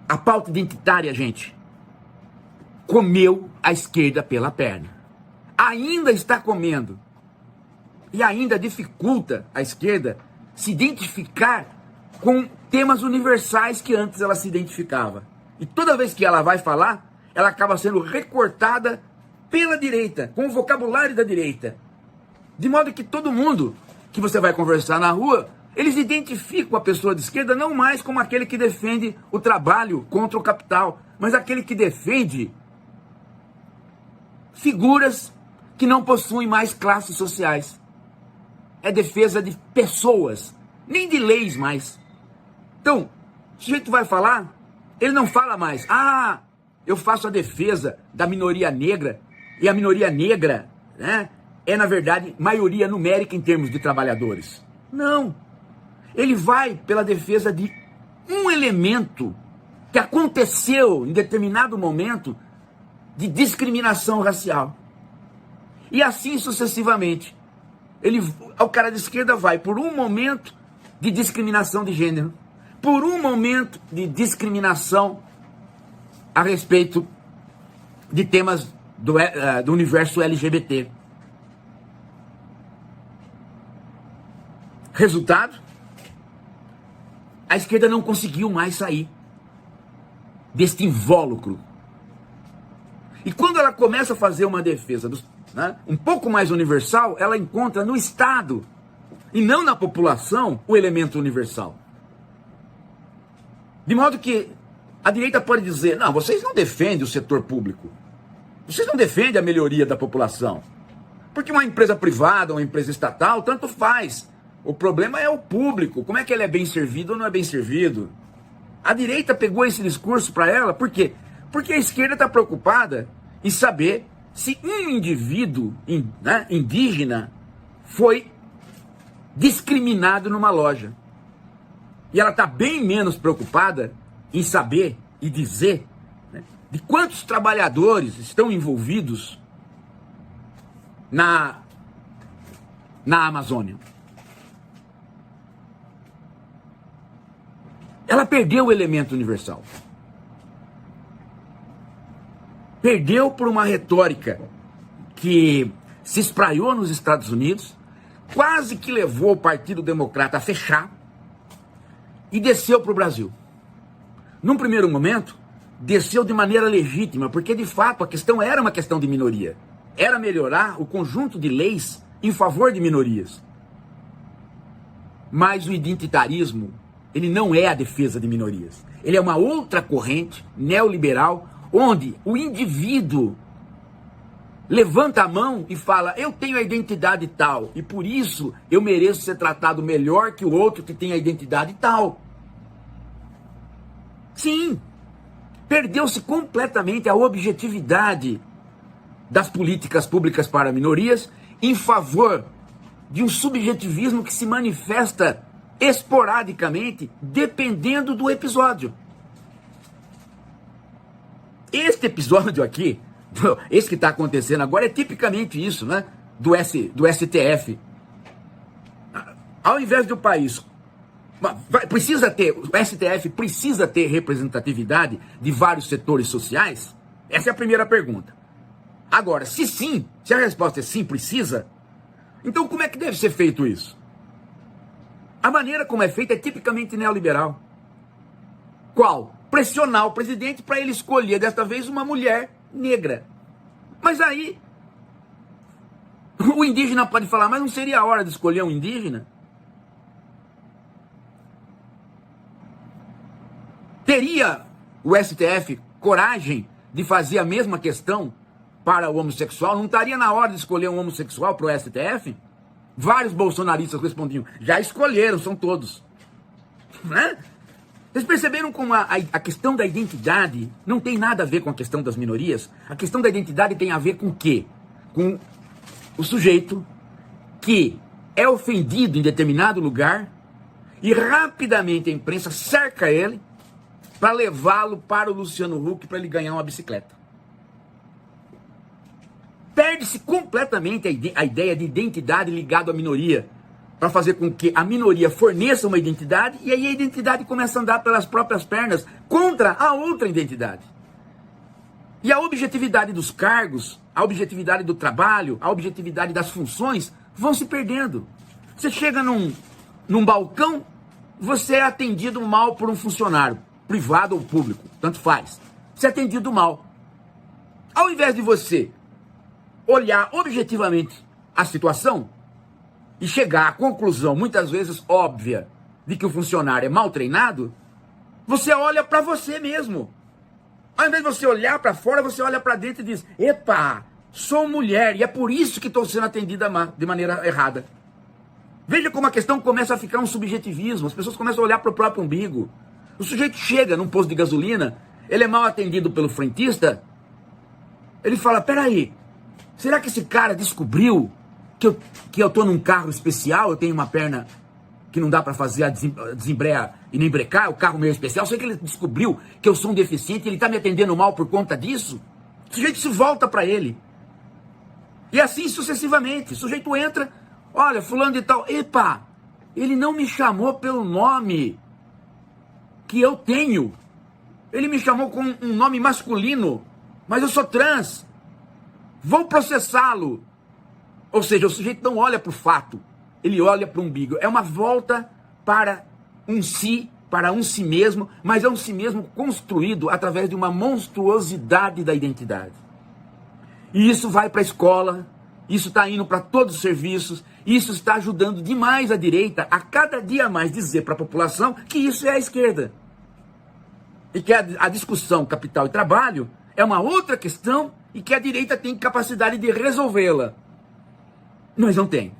A pauta identitária, gente, comeu a esquerda pela perna. Ainda está comendo. E ainda dificulta a esquerda se identificar com temas universais que antes ela se identificava. E toda vez que ela vai falar, ela acaba sendo recortada pela direita, com o vocabulário da direita. De modo que todo mundo que você vai conversar na rua, eles identificam a pessoa de esquerda não mais como aquele que defende o trabalho contra o capital, mas aquele que defende figuras que não possuem mais classes sociais. É defesa de pessoas, nem de leis mais. Então, o sujeito vai falar, ele não fala mais, eu faço a defesa da minoria negra, e a minoria negra, né, é, na verdade, maioria numérica em termos de trabalhadores. Não. Ele vai pela defesa de um elemento que aconteceu em determinado momento de discriminação racial. E assim sucessivamente. O cara de esquerda vai por um momento de discriminação de gênero, por um momento de discriminação a respeito de temas do universo LGBT. Resultado? A esquerda não conseguiu mais sair deste invólucro. E quando ela começa a fazer uma defesa um pouco mais universal, ela encontra no Estado e não na população o elemento universal. De modo que a direita pode dizer, não, vocês não defendem o setor público. Vocês não defendem a melhoria da população. Porque uma empresa privada, uma empresa estatal, tanto faz. O problema é o público. Como é que ele é bem servido ou não é bem servido? A direita pegou esse discurso para ela, por quê? Porque a esquerda está preocupada em saber se um indivíduo indígena foi discriminado numa loja. E ela está bem menos preocupada em saber e dizer de quantos trabalhadores estão envolvidos na Amazônia. Ela perdeu o elemento universal. Perdeu por uma retórica que se espraiou nos Estados Unidos, quase que levou o Partido Democrata a fechar e desceu para o Brasil. Num primeiro momento, desceu de maneira legítima, porque de fato a questão era uma questão de minoria. Era melhorar o conjunto de leis em favor de minorias. Mas o identitarismo, ele não é a defesa de minorias. Ele é uma outra corrente neoliberal, onde o indivíduo levanta a mão e fala, eu tenho a identidade tal, e por isso eu mereço ser tratado melhor que o outro que tem a identidade tal. Sim, perdeu-se completamente a objetividade das políticas públicas para minorias em favor de um subjetivismo que se manifesta esporadicamente, dependendo do episódio. Este episódio aqui, esse que está acontecendo agora, é tipicamente isso, né? Do STF. Ao invés do país, o STF precisa ter representatividade de vários setores sociais? Essa é a primeira pergunta. Agora, se sim, se a resposta é sim, precisa, então como é que deve ser feito isso? A maneira como é feita é tipicamente neoliberal. Qual? Pressionar o presidente para ele escolher, desta vez, uma mulher negra. Mas aí, o indígena pode falar, mas não seria a hora de escolher um indígena? Teria o STF coragem de fazer a mesma questão para o homossexual? Não estaria na hora de escolher um homossexual para o STF? Vários bolsonaristas respondiam, já escolheram, são todos. Né? Vocês perceberam como a questão da identidade não tem nada a ver com a questão das minorias? A questão da identidade tem a ver com o quê? Com o sujeito que é ofendido em determinado lugar e rapidamente a imprensa cerca ele para levá-lo para o Luciano Huck para ele ganhar uma bicicleta. Perde-se completamente a ideia de identidade ligada à minoria. para fazer com que a minoria forneça uma identidade, e aí a identidade começa a andar pelas próprias pernas contra a outra identidade. E a objetividade dos cargos, a objetividade do trabalho, a objetividade das funções vão se perdendo. Você chega num balcão, você é atendido mal por um funcionário, privado ou público, tanto faz. Você é atendido mal. Ao invés de você olhar objetivamente a situação e chegar à conclusão, muitas vezes óbvia, de que o funcionário é mal treinado, você olha para você mesmo. Ao invés de você olhar para fora, você olha para dentro e diz: epa, sou mulher e é por isso que estou sendo atendida de maneira errada. Veja como a questão começa a ficar um subjetivismo, as pessoas começam a olhar para o próprio umbigo. O sujeito chega num posto de gasolina, ele é mal atendido pelo frentista, ele fala: peraí, será que esse cara descobriu que eu estou num carro especial, eu tenho uma perna que não dá para fazer a desembrear e nem brecar, o carro meio especial, será que ele descobriu que eu sou um deficiente e ele está me atendendo mal por conta disso? O sujeito se volta para ele. E assim sucessivamente, o sujeito entra, olha, fulano de tal, epa, ele não me chamou pelo nome que eu tenho, ele me chamou com um nome masculino, mas eu sou trans, vou processá-lo. Ou seja, o sujeito não olha para o fato, ele olha para o umbigo. É uma volta para um si mesmo, mas é um si mesmo construído através de uma monstruosidade da identidade. E isso vai para a escola, isso está indo para todos os serviços, isso está ajudando demais a direita a cada dia mais dizer para a população que isso é a esquerda. E que a discussão capital e trabalho é uma outra questão e que a direita tem capacidade de resolvê-la. Nós não tem.